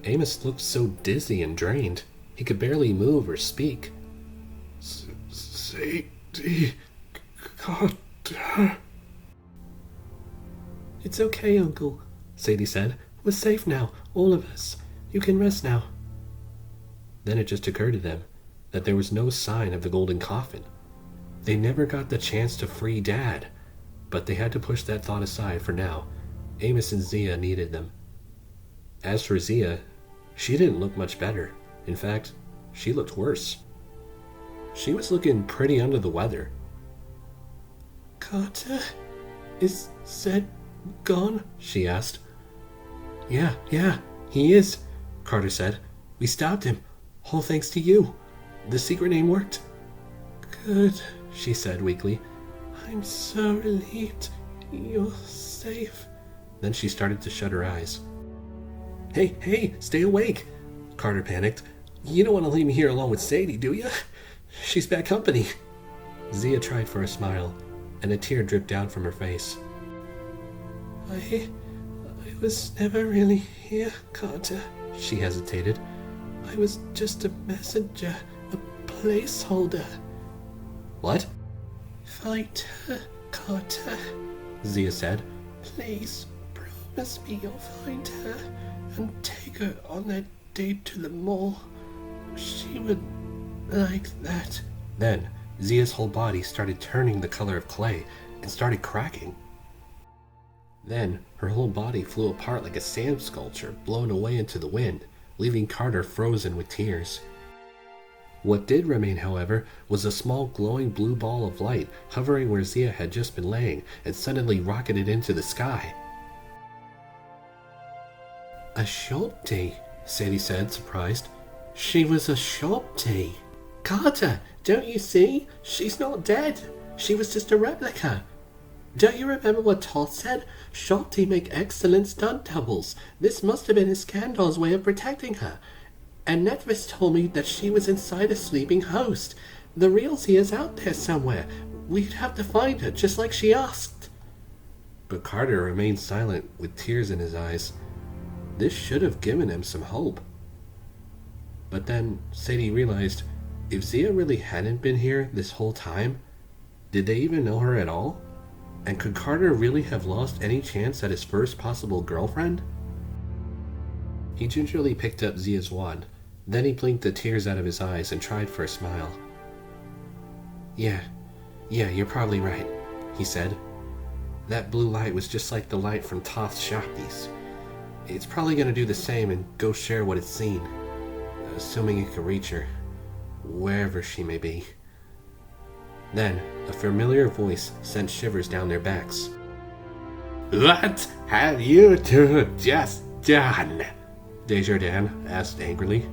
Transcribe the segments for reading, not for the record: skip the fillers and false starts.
Amos looked so dizzy and drained, he could barely move or speak. Sadie, Carter. It's okay, Uncle, Sadie said. We're safe now, all of us. You can rest now. Then it just occurred to them that there was no sign of the golden coffin. They never got the chance to free Dad, but they had to push that thought aside for now. Amos and Zia needed them. As for Zia, she didn't look much better. In fact, she looked worse. She was looking pretty under the weather. Carter, is Zed gone? She asked. Yeah, he is, Carter said. We stopped him, all thanks to you. The secret name worked. Good, she said weakly. I'm so relieved you're safe. Then she started to shut her eyes. Hey, stay awake, Carter panicked. You don't want to leave me here alone with Sadie, do you? She's bad company. Zia tried for a smile, and a tear dripped down from her face. I was never really here, Carter, she hesitated. I was just a messenger, a placeholder. What? Fight her, Carter, Zia said. Please, promise me you'll find her and take her on that date to the mall. She would like that. Then, Zia's whole body started turning the color of clay and started cracking. Then, her whole body flew apart like a sand sculpture blown away into the wind, leaving Carter frozen with tears. What did remain, however, was a small glowing blue ball of light hovering where Zia had just been laying and suddenly rocketed into the sky. A Shopti, Sadie said, surprised. She was a Shopti. Carter, don't you see? She's not dead. She was just a replica. Don't you remember what Toth said? Shopti make excellent stunt doubles. This must have been Iskandor's way of protecting her. And Netvis told me that she was inside a sleeping host. The real Zia's out there somewhere. We'd have to find her, just like she asked. But Carter remained silent, with tears in his eyes. This should have given him some hope. But then Sadie realized, if Zia really hadn't been here this whole time, did they even know her at all? And could Carter really have lost any chance at his first possible girlfriend? He gingerly picked up Zia's wand. Then he blinked the tears out of his eyes and tried for a smile. Yeah, you're probably right, he said. That blue light was just like the light from Toth's Shoppies. It's probably going to do the same and go share what it's seen, assuming it can reach her, wherever she may be. Then, a familiar voice sent shivers down their backs. What have you two just done? Desjardin asked angrily.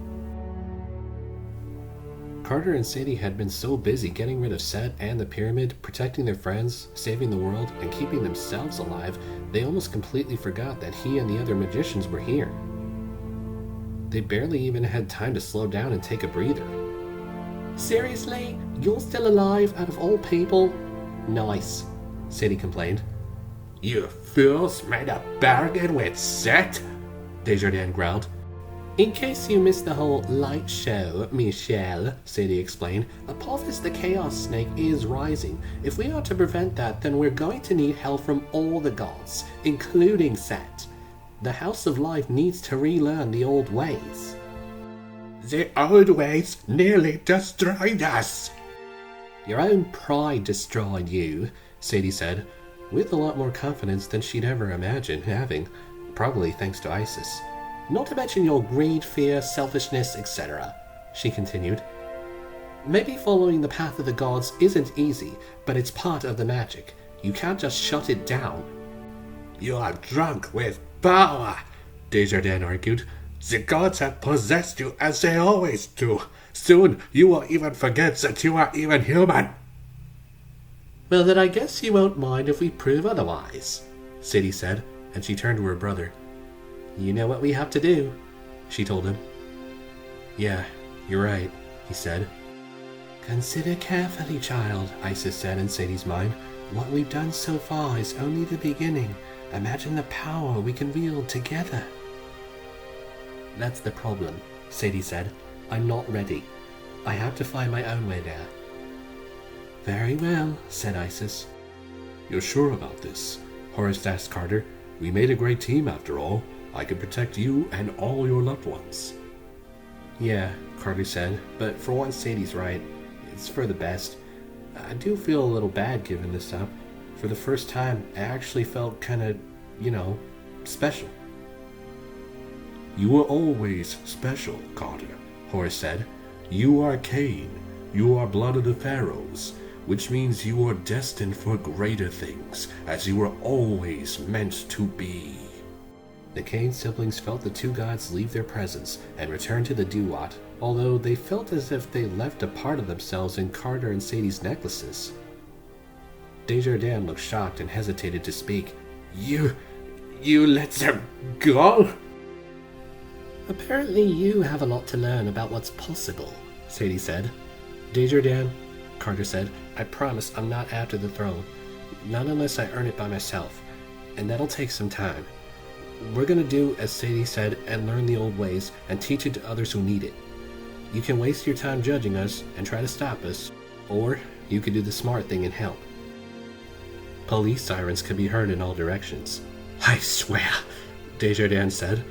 Carter and Sadie had been so busy getting rid of Set and the pyramid, protecting their friends, saving the world, and keeping themselves alive, they almost completely forgot that he and the other magicians were here. They barely even had time to slow down and take a breather. Seriously? You're still alive out of all people? Nice, Sadie complained. You fools made a bargain with Set? Desjardins growled. In case you missed the whole light show, Michelle, Sadie explained, Apophis the Chaos Snake is rising. If we are to prevent that, then we're going to need help from all the gods, including Set. The House of Life needs to relearn the old ways. The old ways nearly destroyed us. Your own pride destroyed you, Sadie said, with a lot more confidence than she'd ever imagined having, probably thanks to Isis. Not to mention your greed, fear, selfishness, etc., she continued. Maybe following the path of the gods isn't easy, but it's part of the magic. You can't just shut it down. You are drunk with power, Desjardins argued. The gods have possessed you as they always do. Soon you will even forget that you are even human. Well, then I guess you won't mind if we prove otherwise, Sadie said, and she turned to her brother. You know what we have to do, she told him. Yeah, you're right, he said. Consider carefully, child, Isis said in Sadie's mind. What we've done so far is only the beginning. Imagine the power we can wield together. That's the problem, Sadie said. I'm not ready. I have to find my own way there. Very well, said Isis. You're sure about this? Horace asked Carter. We made a great team after all. I can protect you and all your loved ones. Yeah, Carter said, but for once Sadie's right. It's for the best. I do feel a little bad giving this up. For the first time, I actually felt kinda, special. You were always special, Carter, Horace said. You are Kane. You are blood of the pharaohs, which means you are destined for greater things, as you were always meant to be. The Kane siblings felt the two gods leave their presence and return to the Duat, although they felt as if they left a part of themselves in Carter and Sadie's necklaces. Desjardin looked shocked and hesitated to speak. You let them go? Apparently you have a lot to learn about what's possible, Sadie said. Desjardin, Carter said, I promise I'm not after the throne. Not unless I earn it by myself, and that'll take some time. We're gonna do as Sadie said and learn the old ways and teach it to others who need it. You can waste your time judging us and try to stop us, or you could do the smart thing and help. Police sirens could be heard in all directions. I swear, Desjardins said,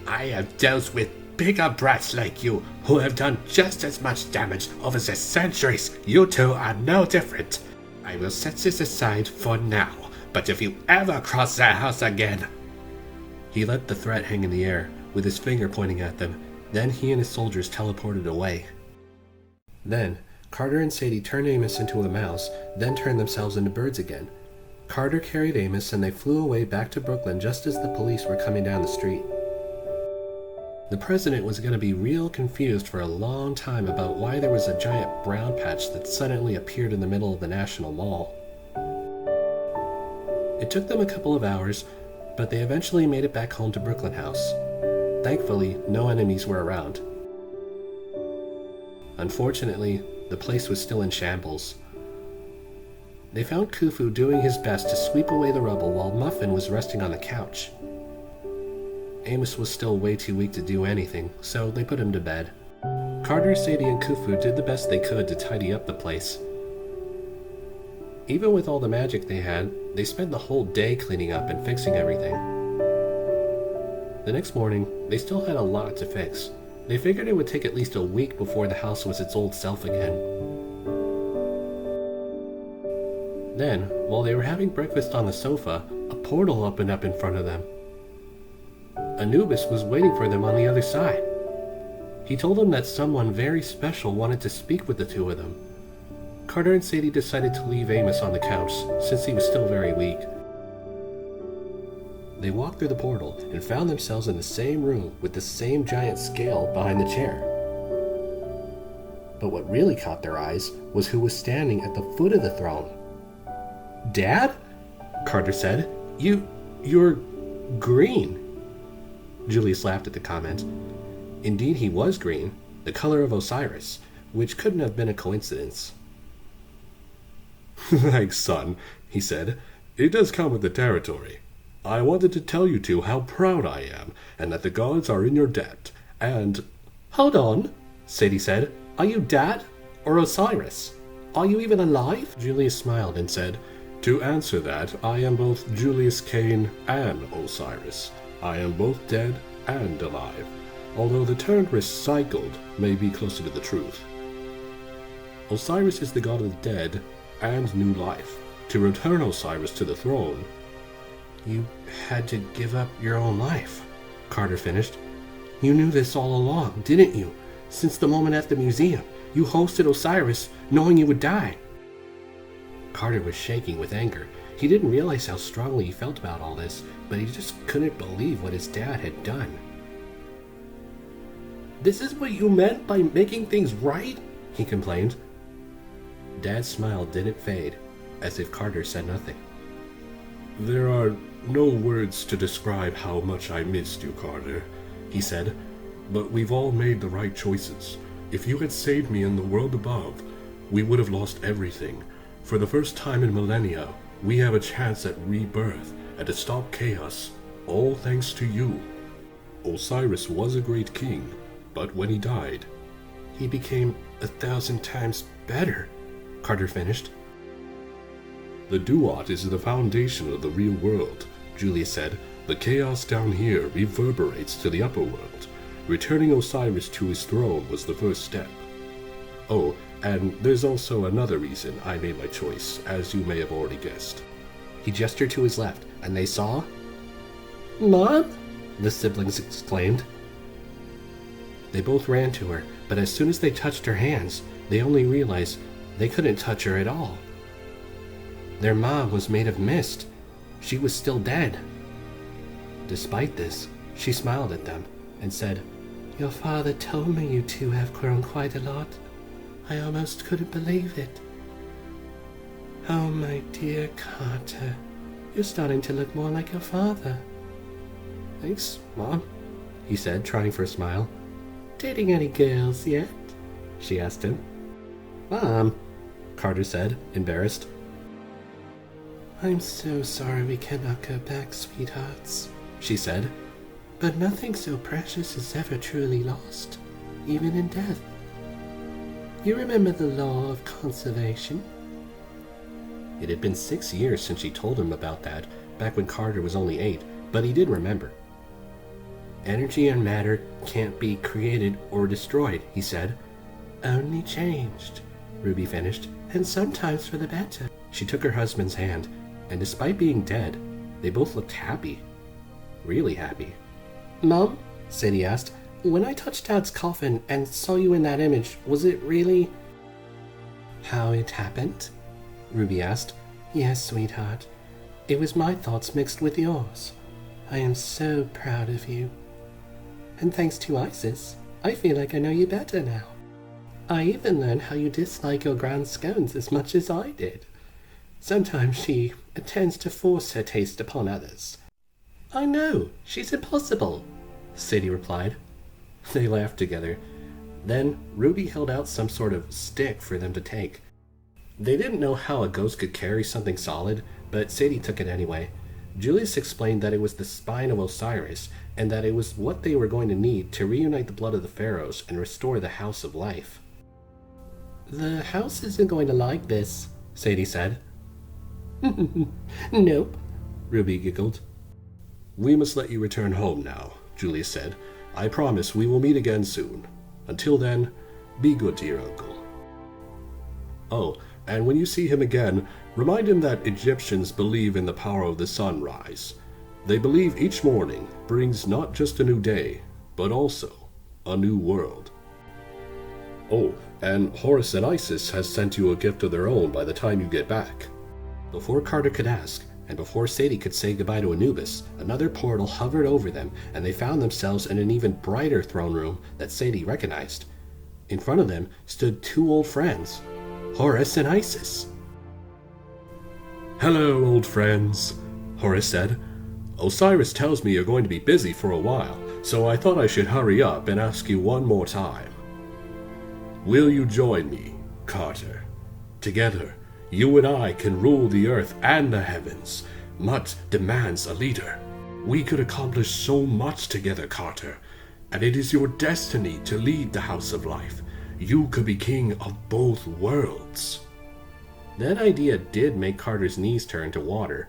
I have dealt with bigger brats like you who have done just as much damage over the centuries. You two are no different. I will set this aside for now, but if you ever cross that house again... He let the threat hang in the air, with his finger pointing at them. Then he and his soldiers teleported away. Then, Carter and Sadie turned Amos into a mouse, then turned themselves into birds again. Carter carried Amos and they flew away back to Brooklyn just as the police were coming down the street. The president was going to be real confused for a long time about why there was a giant brown patch that suddenly appeared in the middle of the National Mall. It took them a couple of hours, but they eventually made it back home to Brooklyn House. Thankfully, no enemies were around. Unfortunately, the place was still in shambles. They found Khufu doing his best to sweep away the rubble while Muffin was resting on the couch. Amos was still way too weak to do anything, so they put him to bed. Carter, Sadie, and Khufu did the best they could to tidy up the place. Even with all the magic they had, they spent the whole day cleaning up and fixing everything. The next morning, they still had a lot to fix. They figured it would take at least a week before the house was its old self again. Then, while they were having breakfast on the sofa, a portal opened up in front of them. Anubis was waiting for them on the other side. He told them that someone very special wanted to speak with the two of them. Carter and Sadie decided to leave Amos on the couch, since he was still very weak. They walked through the portal and found themselves in the same room with the same giant scale behind the chair. But what really caught their eyes was who was standing at the foot of the throne. Dad? Carter said. You're green. Julius laughed at the comment. Indeed, he was green, the color of Osiris, which couldn't have been a coincidence. Thanks, son, he said. It does come with the territory. I wanted to tell you two how proud I am, and that the gods are in your debt, and... Hold on, Sadie said. Are you Dad or Osiris? Are you even alive? Julius smiled and said, To answer that, I am both Julius Kane and Osiris. I am both dead and alive, although the term recycled may be closer to the truth. Osiris is the god of the dead and new life. To return Osiris to the throne... You had to give up your own life, Carter finished. You knew this all along, didn't you? Since the moment at the museum, you hosted Osiris knowing you would die. Carter was shaking with anger. He didn't realize how strongly he felt about all this, but he just couldn't believe what his dad had done. This is what you meant by making things right? He complained. Dad's smile didn't fade, as if Carter said nothing. There are no words to describe how much I missed you, Carter, he said, but we've all made the right choices. If you had saved me in the world above, we would have lost everything. For the first time in millennia, we have a chance at rebirth and to stop chaos, all thanks to you. Osiris was a great king, but when he died, He became 1,000 times better, Carter finished. the Duat is the foundation of the real world, Julius said. The chaos down here reverberates to the upper world. Returning Osiris to his throne was the first step. Oh, and there's also another reason I made my choice, as you may have already guessed. He gestured to his left, and they saw... "Mom?" the siblings exclaimed. They both ran to her, but as soon as they touched her hands, they only realized they couldn't touch her at all. Their mom was made of mist. She was still dead. Despite this, she smiled at them and said, "Your father told me you two have grown quite a lot. I almost couldn't believe it. Oh, my dear Carter, you're starting to look more like your father." "Thanks, Mom," he said, trying for a smile. "Dating any girls yet?" she asked him. "Mom," Carter said, embarrassed. "I'm so sorry we cannot go back, sweethearts," she said. "But nothing so precious is ever truly lost, even in death. You remember the law of conservation?" It had been 6 years since she told him about that, back when Carter was only 8, but he did remember. "Energy and matter can't be created or destroyed," he said. "Only changed," Ruby finished, "and sometimes for the better." She took her husband's hand, and despite being dead, they both looked happy. Really happy. "Mom," Sadie asked, "when I touched Dad's coffin and saw you in that image, was it really..." "How it happened?" Ruby asked. "Yes, sweetheart. It was my thoughts mixed with yours. I am so proud of you. And thanks to Isis, I feel like I know you better now. I even learned how you dislike your grand scones as much as I did. Sometimes she tends to force her taste upon others." "I know, she's impossible," Sadie replied. They laughed together. Then Ruby held out some sort of stick for them to take. They didn't know how a ghost could carry something solid, but Sadie took it anyway. Julius explained that it was the spine of Osiris, and that it was what they were going to need to reunite the blood of the pharaohs and restore the House of Life. "The house isn't going to like this," Sadie said. "Nope," Ruby giggled. We must let you return home now, Julius said. I promise we will meet again soon. Until then, be good to your uncle. Oh, and when you see him again, remind him that Egyptians believe in the power of the sunrise. They believe each morning brings not just a new day, but also a new world. Oh, and Horus and Isis has sent you a gift of their own by the time you get back." Before Carter could ask, and before Sadie could say goodbye to Anubis, another portal hovered over them, and they found themselves in an even brighter throne room that Sadie recognized. In front of them stood two old friends, Horus and Isis. "Hello, old friends," Horus said. "Osiris tells me you're going to be busy for a while, so I thought I should hurry up and ask you one more time. Will you join me, Carter? Together, you and I can rule the earth and the heavens. Mut demands a leader. We could accomplish so much together, Carter, and it is your destiny to lead the House of Life. You could be king of both worlds." That idea did make Carter's knees turn to water.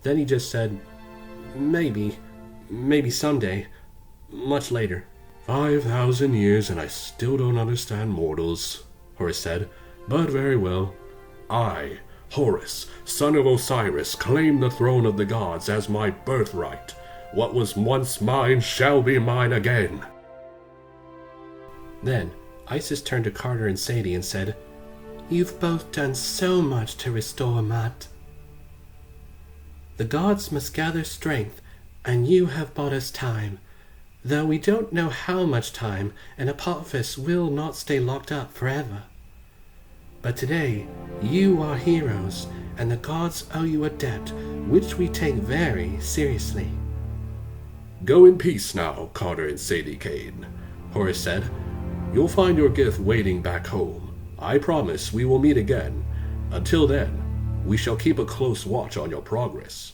Then he just said, Maybe someday. Much later." 5,000 years and I still don't understand mortals," Horus said. "But very well. I, Horus, son of Osiris, claim the throne of the gods as my birthright. What was once mine shall be mine again." Then Isis turned to Carter and Sadie and said, "You've both done so much to restore Mut. The gods must gather strength, and you have bought us time. Though we don't know how much time, and Apophis will not stay locked up forever. But today, you are heroes, and the gods owe you a debt, which we take very seriously." "Go in peace now, Carter and Sadie Kane," Horus said. "You'll find your gift waiting back home. I promise we will meet again. Until then, we shall keep a close watch on your progress.